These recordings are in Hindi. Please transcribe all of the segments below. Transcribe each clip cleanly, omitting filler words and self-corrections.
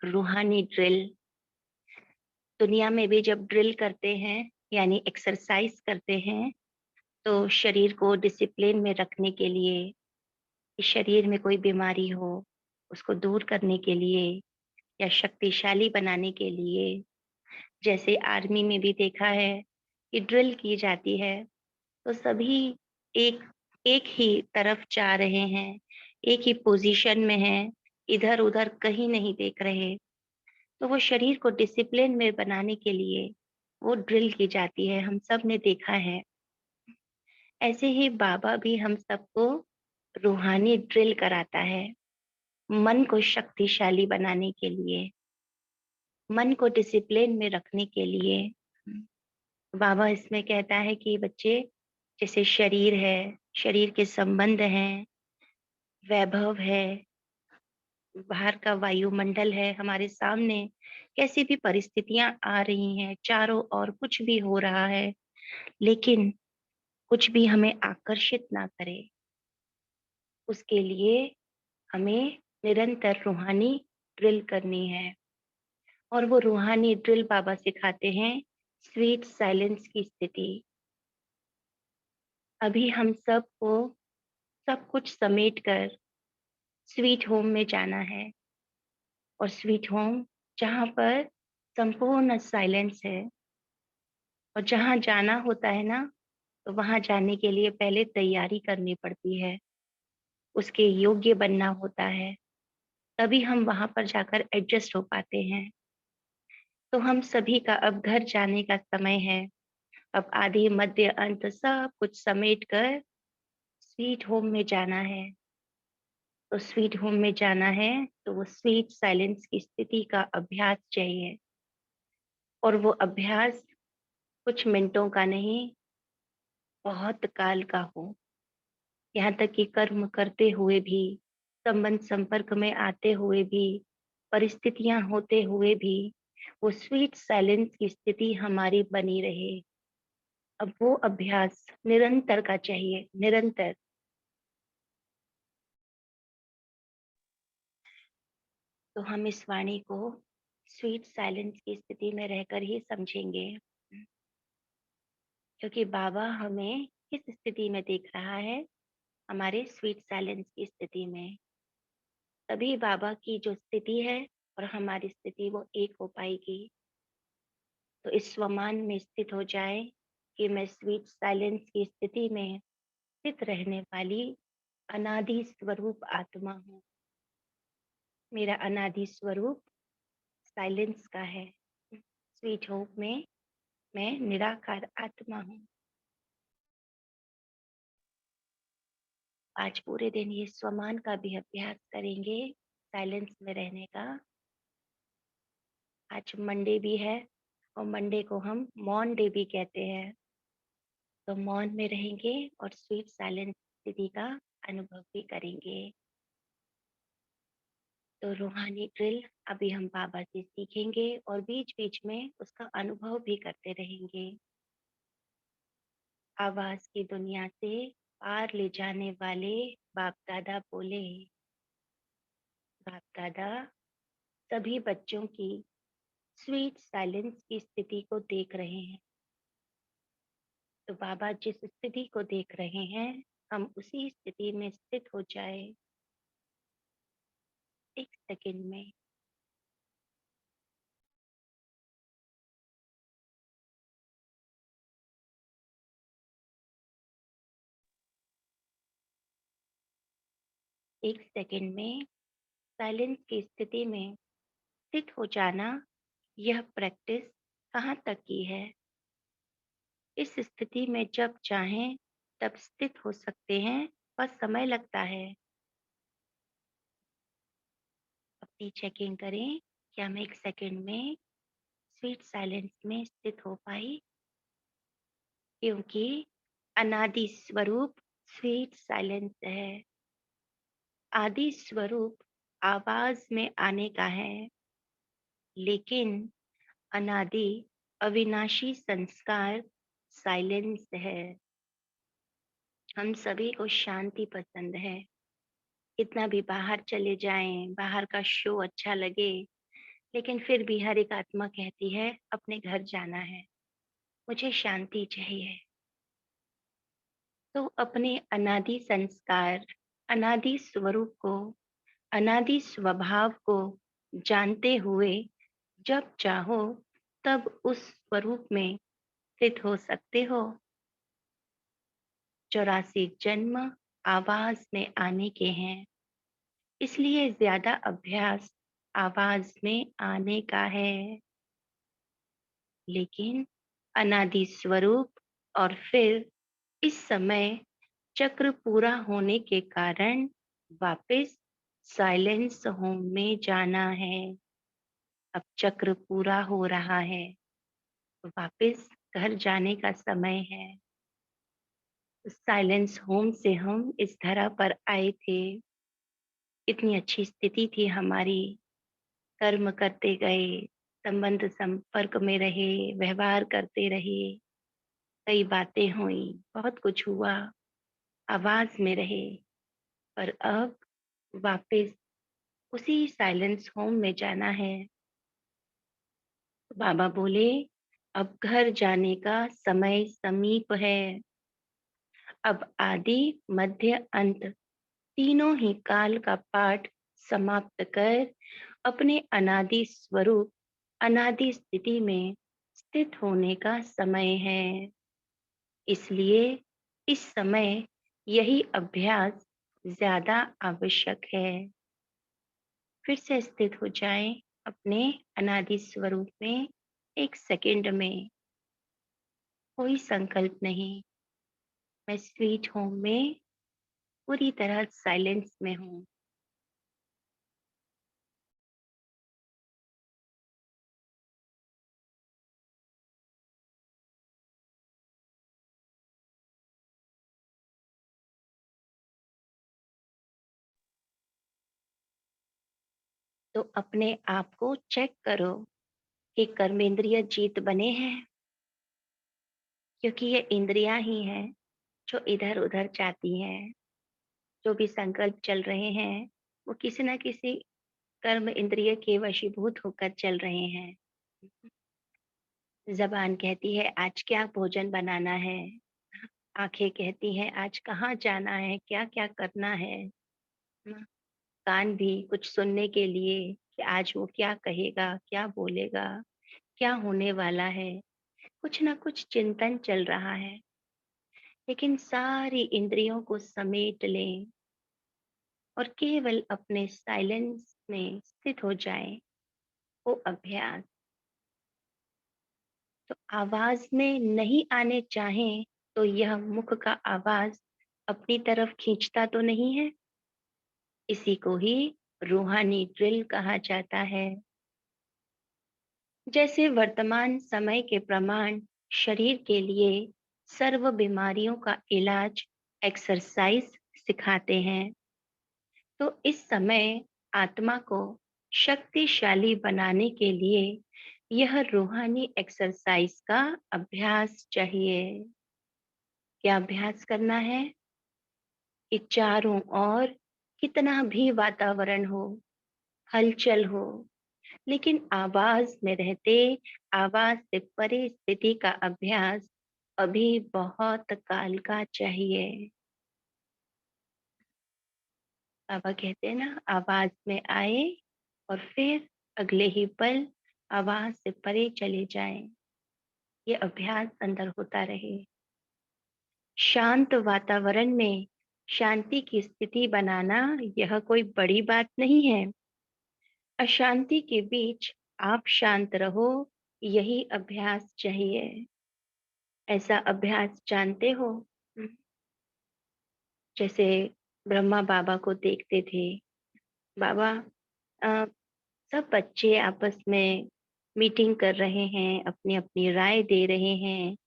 रूहानी ड्रिल। दुनिया में भी जब ड्रिल करते हैं यानी एक्सरसाइज करते हैं तो शरीर को डिसिप्लिन में रखने के लिए, इस शरीर में कोई बीमारी हो उसको दूर करने के लिए या शक्तिशाली बनाने के लिए, जैसे आर्मी में भी देखा है कि ड्रिल की जाती है तो सभी एक एक ही तरफ जा रहे हैं, एक ही पोजीशन में हैं, इधर-उधर कहीं नहीं देख रहे। तो वो शरीर को डिसिप्लिन में बनाने के लिए वो ड्रिल की जाती है, हम सब ने देखा है। ऐसे ही बाबा भी हम सबको रूहानी ड्रिल कराता है, मन को शक्तिशाली बनाने के लिए, मन को डिसिप्लिन में रखने के लिए। बाबा इसमें कहता है कि बच्चे, जैसे शरीर है, शरीर के संबंध हैं, वैभव है, बाहर का वायुमंडल है हमारे सामने, कैसी भी परिस्थितियां आ रही हैं, चारों ओर कुछ भी हो रहा है, लेकिन कुछ भी हमें आकर्षित ना करे, उसके लिए हमें निरंतर रूहानी ड्रिल करनी है। और वो रूहानी ड्रिल बाबा सिखाते हैं स्वीट साइलेंस की स्थिति। अभी हम सबको सब कुछ समेट कर स्वीट होम में जाना है, और स्वीट होम जहाँ पर संपूर्ण साइलेंस है। और जहाँ जाना होता है ना, तो वहाँ जाने के लिए पहले तैयारी करनी पड़ती है, उसके योग्य बनना होता है, तभी हम वहाँ पर जाकर एडजस्ट हो पाते हैं। तो हम सभी का अब घर जाने का समय है। अब आदि मध्य अंत सब कुछ समेट कर स्वीट होम में जाना है। तो स्वीट होम में जाना है तो वो स्वीट साइलेंस की स्थिति का अभ्यास चाहिए, और वो अभ्यास कुछ मिनटों का नहीं, बहुत काल का हो। यहाँ तक कि कर्म करते हुए भी, संबंध संपर्क में आते हुए भी, परिस्थितियां होते हुए भी वो स्वीट साइलेंस की स्थिति हमारी बनी रहे। अब वो अभ्यास निरंतर का चाहिए, निरंतर। तो हम इस वाणी को स्वीट साइलेंस की स्थिति में रहकर ही समझेंगे, क्योंकि बाबा हमें किस स्थिति में देख रहा है, हमारे स्वीट साइलेंस की स्थिति में। तभी बाबा की जो स्थिति है और हमारी स्थिति वो एक हो पाएगी। तो इस स्वमान में स्थित हो जाए कि मैं स्वीट साइलेंस की स्थिति में स्थित रहने वाली अनादि स्वरूप आत्मा हूँ। मेरा अनादि स्वरूप साइलेंस का है। स्वीट होप में मैं निराकार आत्मा हूँ। आज पूरे दिन ये स्वमान का भी अभ्यास करेंगे, साइलेंस में रहने का। आज मंडे भी है, और मंडे को हम मौन डे भी कहते हैं। तो मौन में रहेंगे और स्वीट साइलेंस स्थिति का अनुभव भी करेंगे। तो रूहानी ड्रिल अभी हम बाबा से सीखेंगे और बीच बीच में उसका अनुभव भी करते रहेंगे। आवाज की दुनिया से पार ले जाने वाले बाप दादा बोले, बाप दादा सभी बच्चों की स्वीट साइलेंस की स्थिति को देख रहे हैं। तो बाबा जिस स्थिति को देख रहे हैं, हम उसी स्थिति में स्थित हो जाए। एक सेकंड में। एक सेकंड में साइलेंस की स्थिति में स्थित हो जाना, यह प्रैक्टिस कहाँ तक की है। इस स्थिति में जब चाहें तब स्थित हो सकते हैं, बस समय लगता है। अपनी चेकिंग करें, क्या मैं एक सेकंड में स्वीट साइलेंस में स्थित हो पाई, क्योंकि अनादि स्वरूप स्वीट साइलेंस है। आदि स्वरूप आवाज में आने का है, लेकिन अनादि अविनाशी संस्कार साइलेंस है। हम सभी को शांति पसंद है। कितना भी बाहर चले जाएं, बाहर का शो अच्छा लगे, लेकिन फिर भी हर एक आत्मा कहती है अपने घर जाना है, मुझे शांति चाहिए। तो अपने अनादि संस्कार, अनादि स्वरूप को, अनादि स्वभाव को जानते हुए जब चाहो तब उस स्वरूप में स्थित हो सकते हो। 84 जन्म आवाज में आने के हैं, इसलिए ज्यादा अभ्यास आवाज में आने का है। लेकिन अनादि स्वरूप और फिर इस समय चक्र पूरा होने के कारण वापस साइलेंस होम में जाना है। अब चक्र पूरा हो रहा है, तो वापस घर जाने का समय है। साइलेंस होम से हम इस धरा पर आए थे। इतनी अच्छी स्थिति थी हमारी, कर्म करते गए, संबंध संपर्क में रहे, व्यवहार करते रहे, कई बातें हुई, बहुत कुछ हुआ, आवाज में रहे। पर अब वापस उसी साइलेंस होम में जाना है। तो बाबा बोले, अब घर जाने का समय समीप है। अब आदि मध्य अंत तीनों ही काल का पाठ समाप्त कर अपने अनादि स्वरूप, अनादि स्थिति में स्थित होने का समय है। इसलिए इस समय यही अभ्यास ज्यादा आवश्यक है। फिर से स्थित हो जाएं अपने अनादि स्वरूप में, एक सेकंड में। कोई संकल्प नहीं, मैं स्वीट होम में पूरी तरह साइलेंस में हूँ। तो अपने आप को चेक करो कि कर्मेंद्रिय जीत बने हैं, क्योंकि ये इंद्रियां ही हैं जो इधर उधर जाती हैं। जो भी संकल्प चल रहे हैं वो किसी न किसी कर्म इंद्रिय के वशीभूत होकर चल रहे हैं। जबान कहती है आज क्या भोजन बनाना है, आंखें कहती हैं आज कहाँ जाना है, क्या क्या करना है ना? कान भी कुछ सुनने के लिए कि आज वो क्या कहेगा, क्या बोलेगा, क्या होने वाला है, कुछ ना कुछ चिंतन चल रहा है। लेकिन सारी इंद्रियों को समेट लें और केवल अपने साइलेंस में स्थित हो जाएं, वो अभ्यास। तो आवाज में नहीं आने चाहें तो यह मुख का आवाज अपनी तरफ खींचता तो नहीं है। इसी को ही रूहानी ड्रिल कहा जाता है। जैसे वर्तमान समय के प्रमाण शरीर के लिए सर्व बीमारियों का इलाज एक्सरसाइज सिखाते हैं, तो इस समय आत्मा को शक्तिशाली बनाने के लिए यह रूहानी एक्सरसाइज का अभ्यास चाहिए। क्या अभ्यास करना है कि चारों ओर कितना भी वातावरण हो, हलचल हो, लेकिन आवाज में रहते, आवाज से परे स्थिति का अभ्यास अभी बहुत काल का चाहिए। बाबा कहते हैं ना, आवाज में आए और फिर अगले ही पल आवाज से परे चले जाएं। ये अभ्यास अंदर होता रहे। शांत वातावरण में शांति की स्थिति बनाना यह कोई बड़ी बात नहीं है। अशांति के बीच आप शांत रहो, यही अभ्यास चाहिए। ऐसा अभ्यास जानते हो? हम्म, जैसे ब्रह्मा बाबा को देखते थे। बाबा, अ, सब बच्चे आपस में मीटिंग कर रहे हैं, अपनी अपनी राय दे रहे हैं,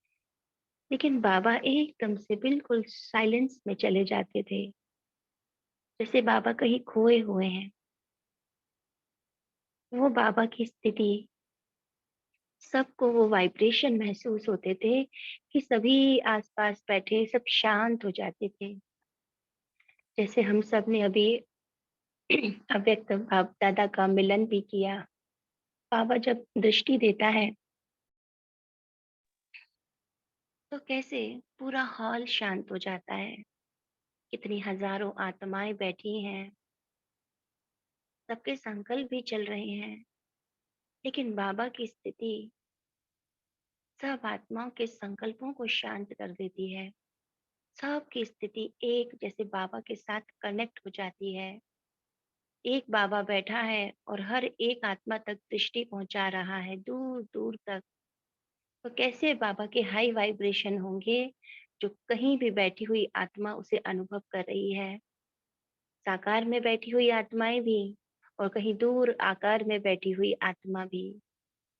लेकिन बाबा एकदम से बिल्कुल साइलेंस में चले जाते थे, जैसे बाबा कहीं खोए हुए हैं। वो बाबा की स्थिति, सबको वो वाइब्रेशन महसूस होते थे कि सभी आसपास बैठे सब शांत हो जाते थे। जैसे हम सब ने अभी अव्यक्त बाप दादा का मिलन भी किया, बाबा जब दृष्टि देता है, तो कैसे पूरा हॉल शांत हो जाता है। कितनी हज़ारों आत्माएँ बैठी हैं, सबके संकल्प भी चल रहे हैं, लेकिन बाबा की स्थिति सब आत्माओं के संकल्पों को शांत कर देती है। सबकी स्थिति एक जैसे बाबा के साथ कनेक्ट हो जाती है। एक बाबा बैठा है और हर एक आत्मा तक दृष्टि पहुँचा रहा है, दूर-दूर तक। तो कैसे बाबा के हाई वाइब्रेशन होंगे, जो कहीं भी बैठी हुई आत्मा उसे अनुभव कर रही है। साकार में बैठी हुई आत्माएँ भी और कहीं दूर आकार में बैठी हुई आत्मा भी।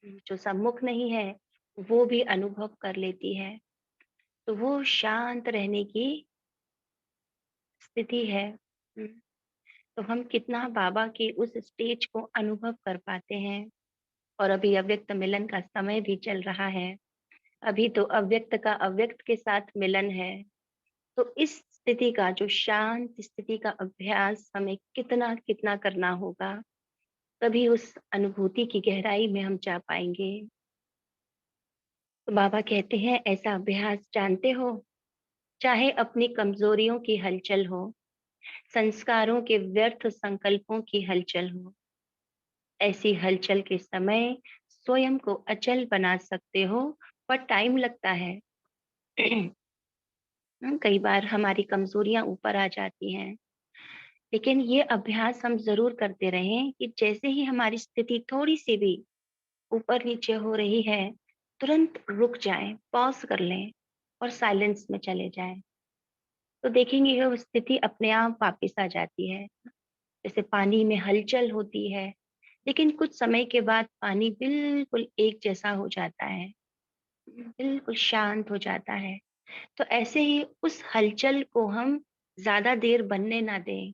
जो सम्मुख नहीं है, वो भी अनुभव कर लेती है। तो वो शांत रहने की स्थिति है। हुँ, तो हम कितना बाबा के उस स्टेज को अनुभव कर पाते हैं। और अभी अव्यक्त मिलन का समय भी चल रहा है। अभी तो अव्यक्त का अव्यक्त के साथ मिलन है। तो इस स्थिति का जो शांत स्थिति का अभ्यास हमें कितना-कितना करना होगा, तभी उस अनुभूति की गहराई में हम जा पाएँगे। तो बाबा कहते हैं ऐसा अभ्यास जानते हो, चाहे अपनी कमज़ोरियों की हलचल हो, संस्कारों के व्यर्थ संकल्पों की हलचल हो, ऐसी हलचल के समय स्वयं को अचल बना सकते हो, पर टाइम लगता है। कई बार हमारी कमज़ोरियाँ ऊपर आ जाती हैं, लेकिन ये अभ्यास हम ज़रूर करते रहें कि जैसे ही हमारी स्थिति थोड़ी-सी भी ऊपर-नीचे हो रही है, तुरंत रुक जाएँ, पॉज़ कर लें और साइलेंस में चले जाएँ। तो देखेंगे ये स्थिति अपने आप वापस आ जाती है। जैसे पानी में हलचल होती है, लेकिन कुछ समय के बाद पानी बिल्कुल एक जैसा हो जाता है, बिल्कुल शांत हो जाता है। तो ऐसे ही उस हलचल को हम ज़्यादा देर बनने ना दें,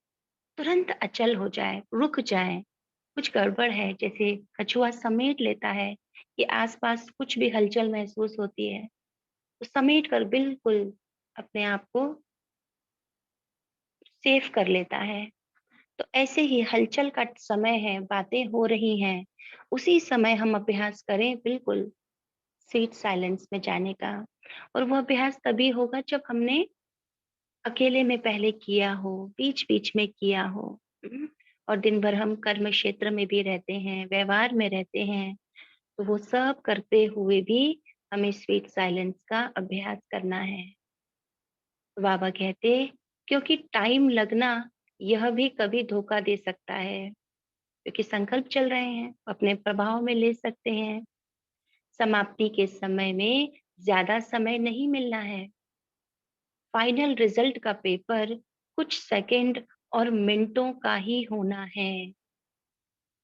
तुरंत अचल हो जाएँ, रुक जाएँ। कुछ गड़बड़ है, जैसे कछुआ समेट लेता है कि आस-पास कुछ भी हलचल महसूस होती है, तो समेट कर बिल्कुल अपने आप को सेफ कर लेता है। तो ऐसे ही हलचल का समय है, बातें हो रही हैं, उसी समय हम अभ्यास करें बिल्कुल स्वीट साइलेंस में जाने का। और वो अभ्यास तभी होगा जब हमने अकेले में पहले किया हो, बीच-बीच में किया हो। हुँ, और दिन भर हम कर्म क्षेत्र में भी रहते हैं, व्यवहार में रहते हैं, तो वो सब करते हुए भी हमें स्वीट साइलेंस का अभ्यास करना है। बाबा कहते, क्योंकि टाइम लगना यह भी कभी धोखा दे सकता है, क्योंकि संकल्प चल रहे हैं, अपने प्रभाव में ले सकते हैं। समाप्ति के समय में ज़्यादा समय नहीं मिलना है। फाइनल रिजल्ट का पेपर कुछ सेकंड और मिनटों का ही होना है,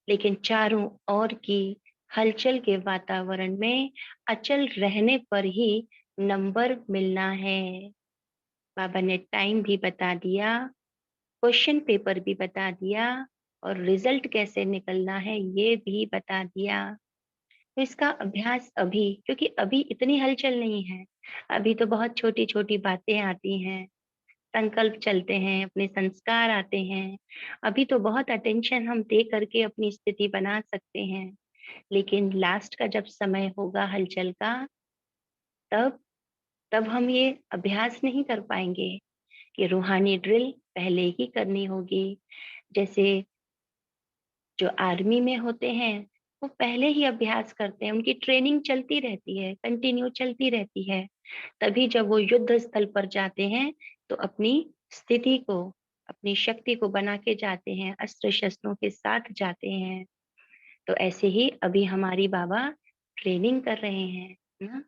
लेकिन चारों ओर की हलचल के वातावरण में अचल रहने पर ही नंबर मिलना है। बाबा ने टाइम भी बता दिया, क्वेश्चन पेपर भी बता दिया और रिजल्ट कैसे निकलना है ये भी बता दिया। तो इसका अभ्यास अभी, क्योंकि अभी इतनी हलचल नहीं है, अभी तो बहुत छोटी-छोटी बातें आती हैं, संकल्प चलते हैं, अपने संस्कार आते हैं। अभी तो बहुत अटेंशन हम दे करके अपनी स्थिति बना सकते हैं, लेकिन लास्ट का जब समय होगा हलचल का, तब तब हम ये अभ्यास नहीं कर पाएँगे कि रूहानी ड्रिल पहले ही करनी होगी। जैसे जो आर्मी में होते हैं, वो पहले ही अभ्यास करते हैं, उनकी ट्रेनिंग चलती रहती है, कंटिन्यू चलती रहती है। तभी जब वो युद्ध स्थल पर जाते हैं, तो अपनी स्थिति को, अपनी शक्ति को बना के जाते हैं, अस्त्र-शस्त्रों के साथ जाते हैं। तो ऐसे ही अभी हमारी बाबा ट्रेनिंग कर रहे हैं, ना?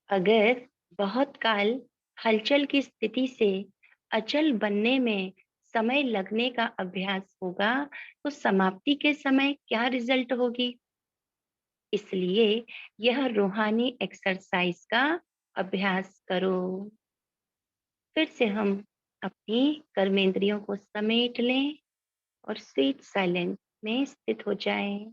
अगर बहुत काल हलचल की स्थिति से अचल बनने में समय लगने का अभ्यास होगा, तो समाप्ति के समय क्या रिजल्ट होगी? इसलिए यह रूहानी एक्सरसाइज का अभ्यास करो। फिर से हम अपनी कर्मेंद्रियों को समेट लें और स्वीट साइलेंस में स्थित हो जाएं।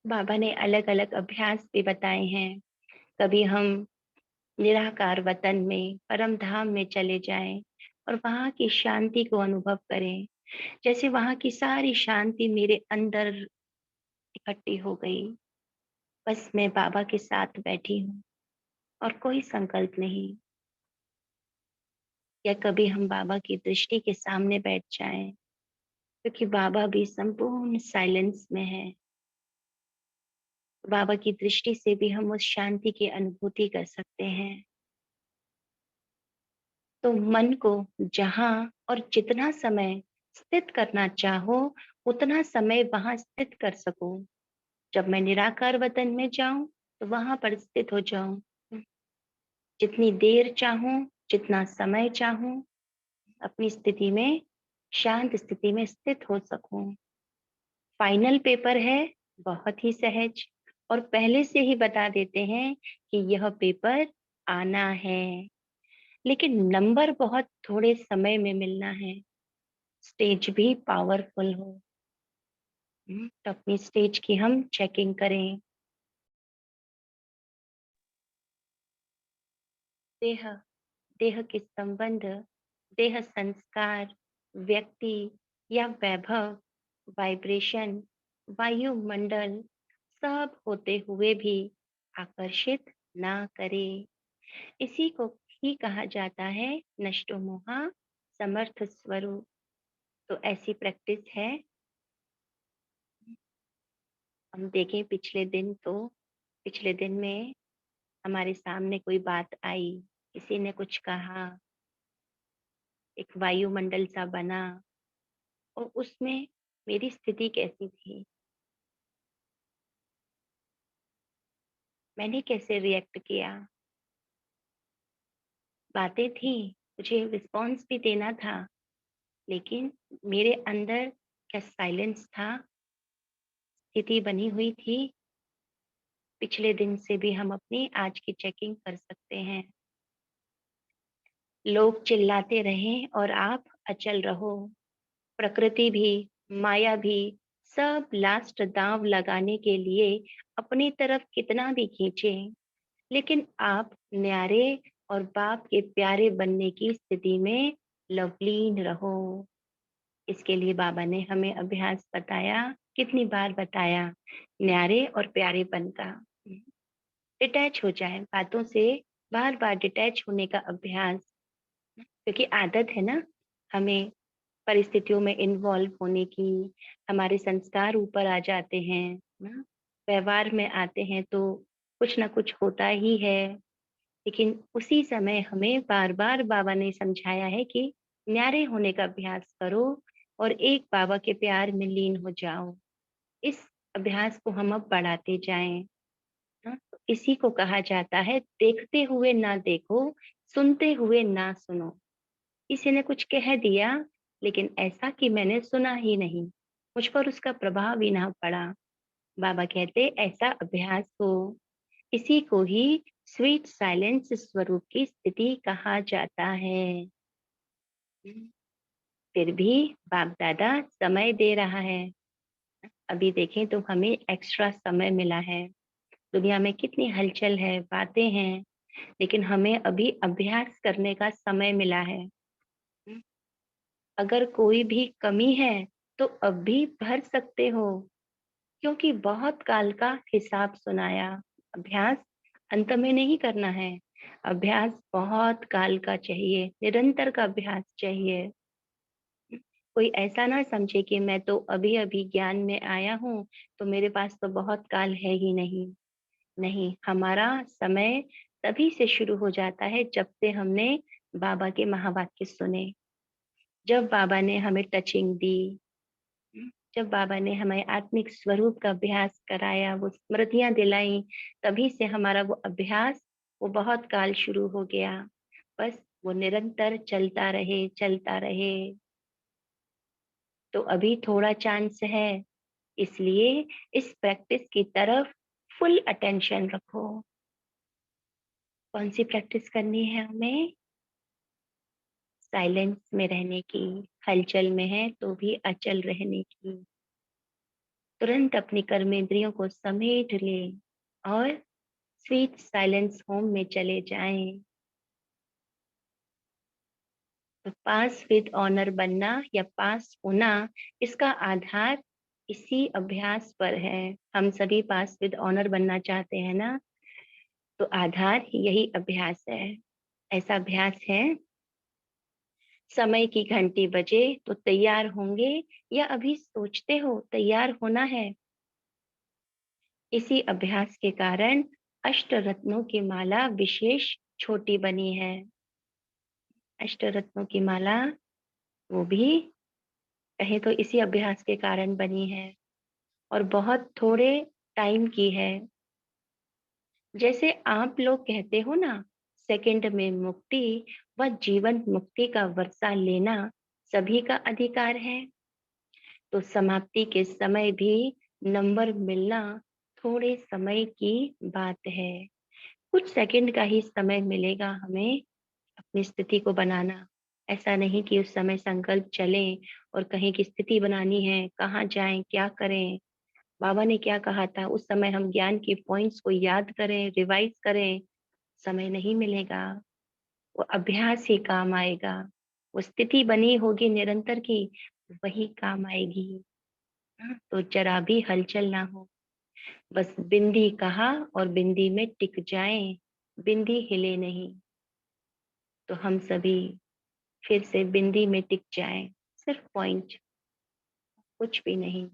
बाबा ने अलग-अलग अभ्यास भी बताए हैं। कभी हम निराकार वतन में, परम धाम में चले जाएँ और वहाँ की शांति को अनुभव करें। जैसे वहाँ की सारी शांति मेरे अंदर इकट्ठी हो गई। बस मैं बाबा के साथ बैठी हूँ और कोई संकल्प नहीं। या कभी हम बाबा की दृष्टि के सामने बैठ जाएँ, क्योंकि बाबा भी संपूर्ण साइलेंस में है। बाबा की दृष्टि से भी हम उस शांति की अनुभूति कर सकते हैं। तो मन को जहाँ और जितना समय स्थित करना चाहो, उतना समय वहाँ स्थित कर सको। जब मैं निराकार वतन में जाऊँ, तो वहाँ पर स्थित हो जाऊँ। जितनी देर चाहूँ, जितना समय चाहूँ, अपनी स्थिति में, शांत स्थिति में स्थित हो सकूँ। फाइनल पेपर है, बहुत ही सहज, और पहले से ही बता देते हैं कि यह पेपर आना है, लेकिन नंबर बहुत थोड़े समय में मिलना है। स्टेज भी पावरफुल हो। तो अपनी स्टेज की हम चेकिंग करें। देह देह के संबंध, देह संस्कार, व्यक्ति या वैभव, वाइब्रेशन, वायुमंडल, सब होते हुए भी आकर्षित ना करे। इसी को ही कहा जाता है नष्टो मोहा समर्थ स्वरूप। तो ऐसी प्रैक्टिस है। हम देखें पिछले दिन में हमारे सामने कोई बात आई, किसी ने कुछ कहा, एक वायुमंडल सा बना, और उसमें मेरी स्थिति कैसी थी? मैंने कैसे रिएक्ट किया? बातें थी, मुझे रिस्पॉन्स भी देना था, लेकिन मेरे अंदर क्या साइलेंस था? स्थिति बनी हुई थी? पिछले दिन से भी हम अपनी आज की चेकिंग कर सकते हैं। लोग चिल्लाते रहें और आप अचल रहो। प्रकृति भी, माया भी, सब लास्ट दांव लगाने के लिए अपनी तरफ कितना भी खींचे, लेकिन आप न्यारे और बाप के प्यारे बनने की स्थिति में लवलीन रहो। इसके लिए बाबा ने हमें अभ्यास बताया, कितनी बार बताया, न्यारे और प्यारेपन का। डिटैच हो जाए बातों से, बार बार डिटैच होने का अभ्यास, क्योंकि आदत है ना हमें परिस्थितियों में इन्वॉल्व होने की। हमारे संस्कार ऊपर आ जाते हैं ना, व्यवहार में आते हैं तो कुछ ना कुछ होता ही है। लेकिन उसी समय हमें बार बार बाबा ने समझाया है कि न्यारे होने का अभ्यास करो और एक बाबा के प्यार में लीन हो जाओ। इस अभ्यास को हम अब बढ़ाते जाएं। हाँ, तो इसी को कहा जाता है देखते हुए ना देखो, सुनते हुए ना सुनो। किसी ने कुछ कह दिया, लेकिन ऐसा कि मैंने सुना ही नहीं, मुझ पर उसका प्रभाव ही ना पड़ा। बाबा कहते ऐसा अभ्यास हो। इसी को ही स्वीट साइलेंस स्वरूप की स्थिति कहा जाता है। फिर भी बाप दादा समय दे रहा है। अभी देखें तो हमें एक्स्ट्रा समय मिला है। दुनिया में कितनी हलचल है, बातें हैं, लेकिन हमें अभी अभ्यास करने का समय मिला है। अगर कोई भी कमी है तो अब भी भर सकते हो, क्योंकि बहुत काल का हिसाब सुनाया। अभ्यास अंत में नहीं करना है। अभ्यास बहुत काल का चाहिए, निरंतर का अभ्यास चाहिए। कोई ऐसा ना समझे कि मैं तो अभी अभी ज्ञान में आया हूँ, तो मेरे पास तो बहुत काल है ही नहीं। नहीं, हमारा समय तभी से शुरू हो जाता है जब से हमने बाबा के महावाक्य सुने, जब बाबा ने हमें टचिंग दी, जब बाबा ने हमें आत्मिक स्वरूप का अभ्यास कराया, वो स्मृतियां दिलाई, तभी से हमारा वो अभ्यास, वो बहुत काल शुरू हो गया। बस वो निरंतर चलता रहे, चलता रहे। तो अभी थोड़ा चांस है, इसलिए इस प्रैक्टिस की तरफ फुल अटेंशन रखो। कौन सी प्रैक्टिस करनी है हमें? साइलेंस में रहने की, हलचल में है तो भी अचल रहने की। तुरंत अपनी कर्मेंद्रियों को समेट लें और स्वीट साइलेंस होम में चले जाएं। तो पास विद ऑनर बनना या पास होना, इसका आधार इसी अभ्यास पर है। हम सभी पास विद ऑनर बनना चाहते हैं ना, तो आधार यही अभ्यास है। ऐसा अभ्यास है, समय की घंटी बजे तो तैयार होंगे, या अभी सोचते हो तैयार होना है? इसी अभ्यास के कारण अष्टरत्नों की माला विशेष छोटी बनी है। अष्टरत्नों की माला वो भी कहें तो इसी अभ्यास के कारण बनी है, और बहुत थोड़े टाइम की है। जैसे आप लोग कहते हो ना, सेकंड में मुक्ति व जीवन मुक्ति का वर्षा लेना सभी का अधिकार है, तो समाप्ति के समय भी नंबर मिलना थोड़े समय की बात है। कुछ सेकंड का ही समय मिलेगा हमें अपनी स्थिति को बनाना। ऐसा नहीं कि उस समय संकल्प चलें और कहीं की स्थिति बनानी है, कहाँ जाएं, क्या करें, बाबा ने क्या कहा था, उस समय हम ज्ञान की पॉइंट्स को याद करें, रिवाइज करें। समय नहीं मिलेगा। वो अभ्यास ही काम आएगा। वो स्थिति बनी होगी निरंतर की, वही काम आएगी। तो जरा भी हलचल ना हो, बस बिंदी कहा और बिंदी में टिक जाएं, बिंदी हिले नहीं। तो हम सभी फिर से बिंदी में टिक जाएं, सिर्फ पॉइंट, कुछ भी नहीं।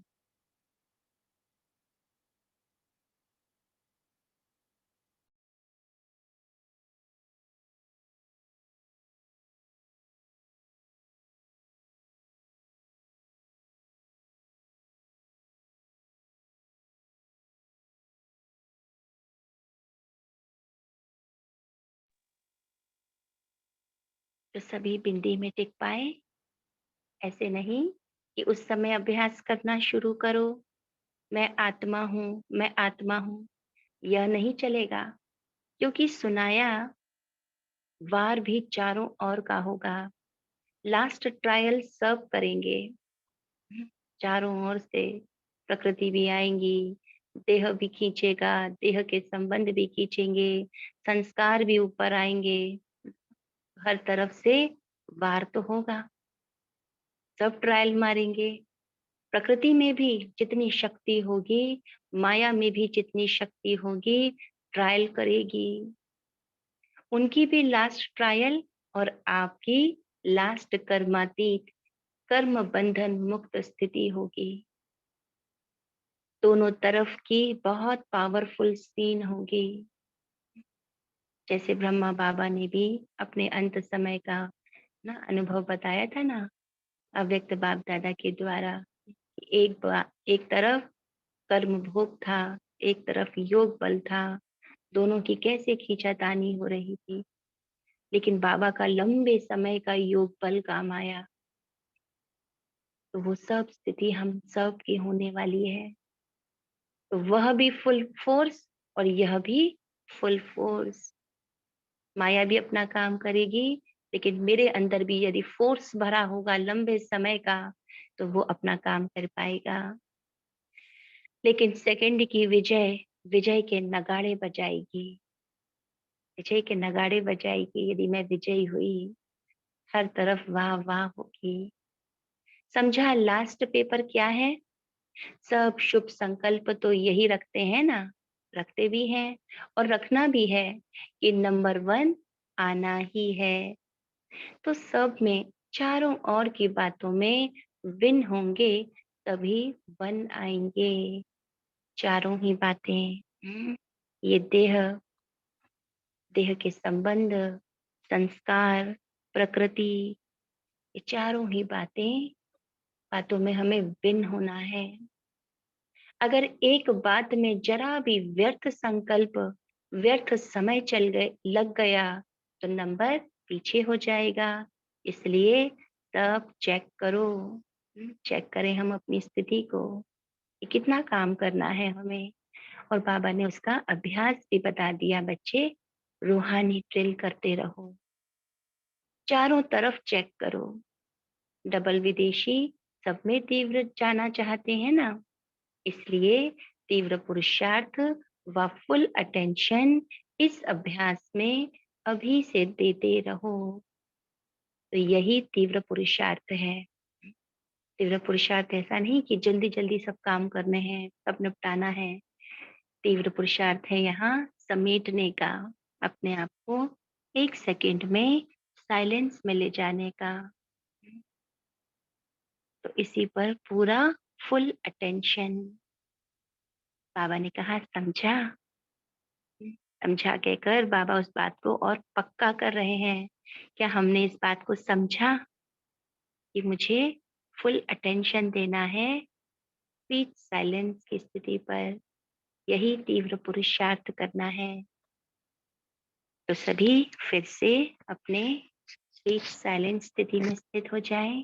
तो सभी बिंदी में टिक पाए। ऐसे नहीं कि उस समय अभ्यास करना शुरू करो, मैं आत्मा हूँ, मैं आत्मा हूँ, यह नहीं चलेगा। क्योंकि सुनाया वार भी चारों ओर का होगा। लास्ट ट्रायल सब करेंगे। चारों ओर से प्रकृति भी आएंगी, देह भी खींचेगा, देह के संबंध भी खींचेंगे, संस्कार भी ऊपर आएंगे। हर तरफ से वार तो होगा, सब ट्रायल मारेंगे। प्रकृति में भी जितनी शक्ति होगी, माया में भी जितनी शक्ति होगी, ट्रायल करेगी। उनकी भी लास्ट ट्रायल और आपकी लास्ट कर्मातीत, कर्म बंधन मुक्त स्थिति होगी। दोनों तरफ की बहुत पावरफुल सीन होगी। जैसे ब्रह्मा बाबा ने भी अपने अंत समय का ना अनुभव बताया था ना, अव्यक्त बाप दादा के द्वारा। एक तरफ कर्म भोग था, एक तरफ योग बल था, दोनों की कैसे खींचातानी हो रही थी। लेकिन बाबा का लंबे समय का योग बल काम आया। तो वो सब स्थिति हम सब की होने वाली है। तो वह भी फुल फोर्स और यह भी फुल फोर्स। माया भी अपना काम करेगी, लेकिन मेरे अंदर भी यदि फोर्स भरा होगा लंबे समय का, तो वो अपना काम कर पाएगा। लेकिन सेकंड की विजय, विजय के नगाड़े बजाएगी, विजय के नगाड़े बजाएगी। यदि मैं विजयी हुई, हर तरफ वाह वाह होगी। समझा लास्ट पेपर क्या है? सब शुभ संकल्प तो यही रखते हैं ना, रखते भी हैं और रखना भी है कि नंबर 1 आना ही है। तो सब में चारों ओर की बातों में विन होंगे, तभी वन आएंगे। चारों ही बातें, ये देह, देह के संबंध, संस्कार, प्रकृति, ये चारों ही बातों में हमें विन होना है। अगर एक बात में जरा भी व्यर्थ संकल्प, व्यर्थ समय चल गए लग गया, तो नंबर पीछे हो जाएगा। इसलिए सब चेक करो, चेक करें हम अपनी स्थिति को कि कितना काम करना है हमें। और बाबा ने उसका अभ्यास भी बता दिया, बच्चे रूहानी ड्रिल करते रहो, चारों तरफ चेक करो। डबल विदेशी सब में तीव्र जाना चाहते हैं ना, इसलिए तीव्र पुरुषार्थ व फुल अटेंशन इस अभ्यास में अभी से देते रहो। तो यही तीव्र पुरुषार्थ है। तीव्र पुरुषार्थ ऐसा नहीं कि जल्दी-जल्दी सब काम करने हैं, सब निपटाना है। तीव्र पुरुषार्थ है यहाँ समेटने का, अपने आप को 1 सेकंड में साइलेंस में ले जाने का। तो इसी पर पूरा फुल अटेंशन। बाबा ने कहा समझा? समझा कहकर बाबा उस बात को और पक्का कर रहे हैं। क्या हमने इस बात को समझा कि मुझे फुल अटेंशन देना है पीस साइलेंस की स्थिति पर, यही तीव्र पुरुषार्थ करना है। तो सभी फिर से अपने पीस साइलेंस स्थिति में स्थित हो जाएं।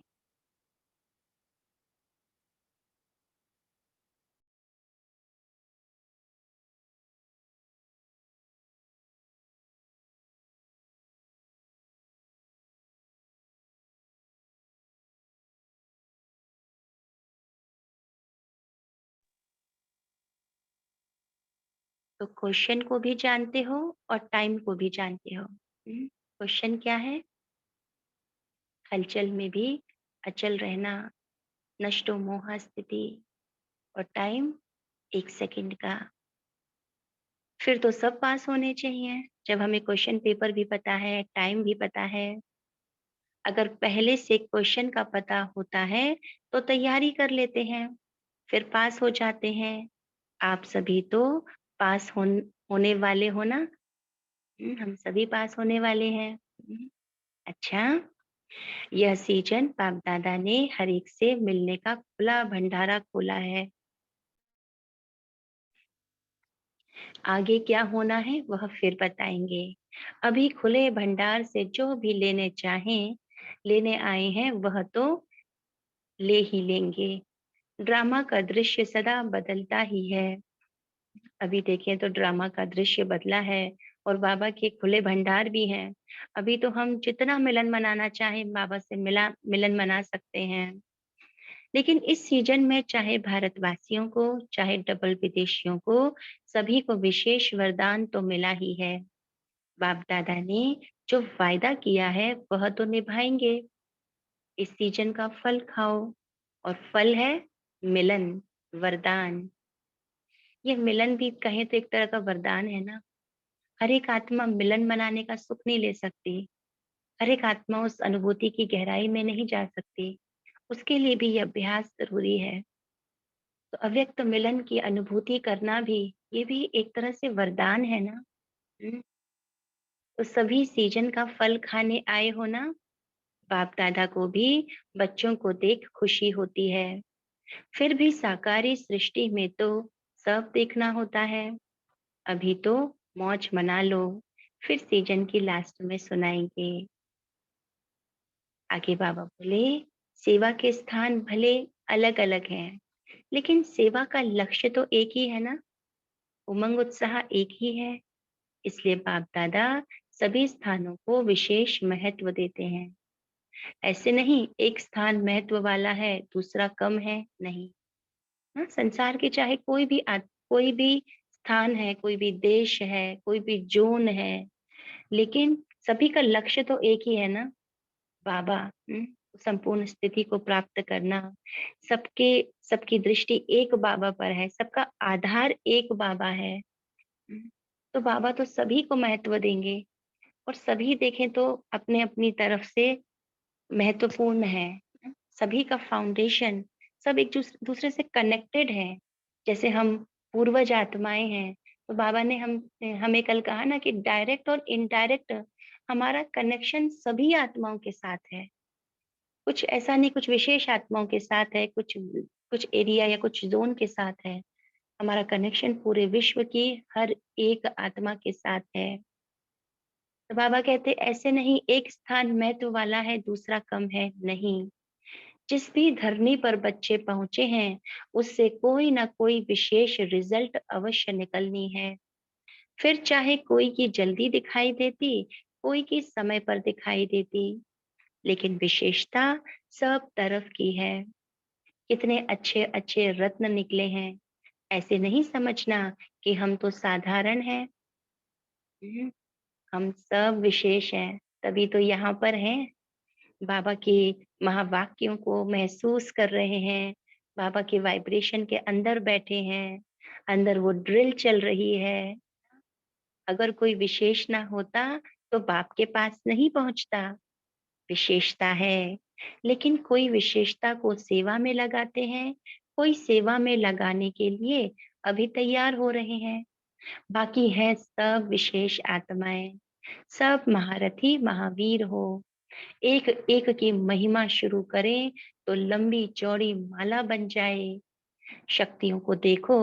तो क्वेश्चन को भी जानते हो और टाइम को भी जानते हो। क्वेश्चन क्या है? हलचल में भी अचल रहना, नष्टो मोह स्थिति, और टाइम 1 सेकंड का। फिर तो सब पास होने चाहिए, जब हमें क्वेश्चन पेपर भी पता है, टाइम भी पता है। अगर पहले से क्वेश्चन का पता होता है, तो तैयारी कर लेते हैं, फिर पास हो जाते हैं। आप सभी तो पास होने वाले हो ना? हम सभी पास होने वाले हैं। अच्छा, यह सीजन बाप दादा ने हर एक से मिलने का खुला भंडारा खोला है। आगे क्या होना है वह फिर बताएंगे। अभी खुले भंडार से जो भी लेने चाहें, लेने आए हैं वह तो ले ही लेंगे। ड्रामा का दृश्य सदा बदलता ही है। अभी देखें तो ड्रामा का दृश्य बदला है और बाबा के खुले भंडार भी हैं। अभी तो हम जितना मिलन मनाना चाहें बाबा से मिलन मना सकते हैं। लेकिन इस सीजन में चाहे भारतवासियों को, चाहे डबल विदेशियों को, सभी को विशेष वरदान तो मिला ही है। बाप दादा ने जो वायदा किया है वह तो निभाएंगे। इस सीजन का फल खाओ, और फल है मिलन, वरदान। ये मिलन भी कहें तो एक तरह का वरदान है ना। हर एक आत्मा मिलन मनाने का सुख नहीं ले सकती। हर एक आत्मा उस अनुभूति की गहराई में नहीं जा सकती। उसके लिए भी ये अभ्यास जरूरी है। तो अव्यक्त मिलन की अनुभूति करना भी, ये भी एक तरह से वरदान है ना। हम्म, तो सभी सीजन का फल खाने आए हो ना। बाप दादा को भी बच्चों को देख खुशी होती है। फिर भी साकारी सृष्टि में तो सब देखना होता है। अभी तो मौज मना लो, फिर सीजन की लास्ट में सुनाएंगे। आगे बाबा बोले, सेवा के स्थान भले अलग अलग हैं, लेकिन सेवा का लक्ष्य तो एक ही है ना। उमंग उत्साह एक ही है। इसलिए बाप दादा सभी स्थानों को विशेष महत्व देते हैं। ऐसे नहीं एक स्थान महत्व वाला है दूसरा कम है, नहीं। हाँ, संसार के चाहे कोई भी स्थान है, कोई भी देश है, कोई भी जोन है, लेकिन सभी का लक्ष्य तो एक ही है ना। बाबा, संपूर्ण स्थिति को प्राप्त करना। सबके सबकी दृष्टि एक बाबा पर है, सबका आधार एक बाबा है। तो बाबा तो सभी को महत्व देंगे, और सभी देखें तो अपने अपनी तरफ से महत्वपूर्ण है। सभी का फाउंडेशन, सब एक दूसरे से कनेक्टेड है। जैसे हम पूर्वज आत्माएं हैं, तो बाबा ने हमें कल कहा ना कि डायरेक्ट और इनडायरेक्ट हमारा कनेक्शन सभी आत्माओं के साथ है। कुछ ऐसा नहीं कुछ विशेष आत्माओं के साथ है, कुछ कुछ एरिया या कुछ जोन के साथ है। हमारा कनेक्शन पूरे विश्व की हर एक आत्मा के साथ है। तो बाबा कहते ऐसे नहीं एक स्थान महत्व वाला है दूसरा कम है, नहीं। जिस भी धरनी पर बच्चे पहुंचे हैं, उससे कोई ना कोई विशेष रिजल्ट अवश्य निकलनी है। फिर चाहे कोई की जल्दी दिखाई देती, कोई की समय पर दिखाई देती, लेकिन विशेषता सब तरफ की है। कितने अच्छे अच्छे रत्न निकले हैं, ऐसे नहीं समझना कि हम तो साधारण हैं। हुँ, हम सब विशेष हैं, तभी तो यहाँ पर हैं। बाबा के महावाक्यों को महसूस कर रहे हैं, बाबा के वाइब्रेशन के अंदर बैठे हैं, अंदर वो ड्रिल चल रही है। अगर कोई विशेष ना होता, तो बाप के पास नहीं पहुँचता। विशेषता है, लेकिन कोई विशेषता को सेवा में लगाते हैं, कोई सेवा में लगाने के लिए अभी तैयार हो रहे हैं। बाकी हैं सब विशेष आत्माएँ, सब महारथी महावीर हो। एक एक की महिमा शुरू करें तो लंबी चौड़ी माला बन जाए। शक्तियों को देखो